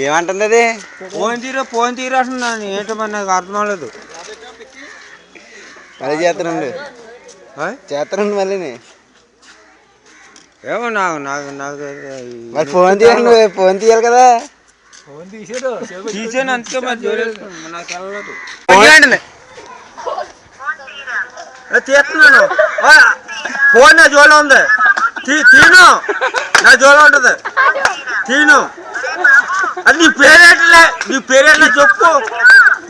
ఏమంటుంది అది? ఫోన్ తీరు అంటున్నాను. ఏంటో మరి నాకు అర్థం అవ్వలేదు. మళ్ళీ చేస్తానండి మళ్ళీ ఏమో నాకు నాకు నాకు మరి ఫోన్ తీయాలి, నువ్వు ఫోన్ తీయాలి కదా. తీసాను అందుకే మరి నాకు వెళ్ళలేదు. తీస్తున్నాను. ఫోన్ నా జోలో ఉంది. తీను, నా జోలో ఉంటుంది. తీను. అది నీ పేరేట్లే, నీ పేరేట్లే చెప్పు.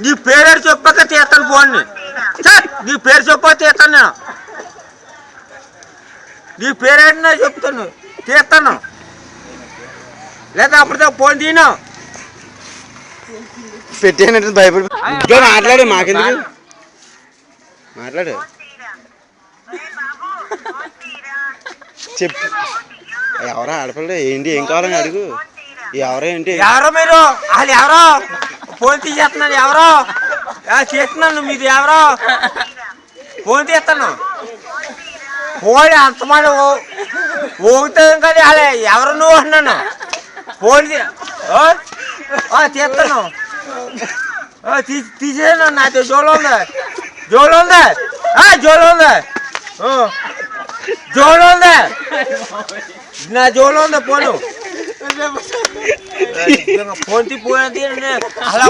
నీ పేరేడు చెప్పాక తీస్తాను ఫోన్ని. నీ పేరు చెప్పక తీస్తాను నేను. నీ పేరేంటి చెప్తాను, తీస్తాను. లేదా అప్పటితో ఫోన్ తీను. పెట్టేనంటే భయపడి మాట్లాడు, మాకెందుకు మాట్లాడు. చెప్పు ఎవరో ఆడపిల్ల ఏంటి, ఏం కావాలని అడుగు. ఎవరో ఏంటి, ఎవరో మీరు, వాళ్ళు ఎవరో ఫోన్ తీసేస్తున్నాను. ఎవరో చేస్తున్నాను, మీది ఎవరో ఫోన్ తీస్తాను. ఫోన్ అంతమంది ఊగుతాం కదా. అలా ఎవరు నువ్వు అన్నాను. ఫోన్ తీస్తాను. తీసేసాను. నాతో జోలో ఉంది, జోలో ఉంది, జోలో ఉంది, జోలో ఉంది, నా జోలో ఉంది ఫోను. ఫోన్ తీ, ఫోన్ అలా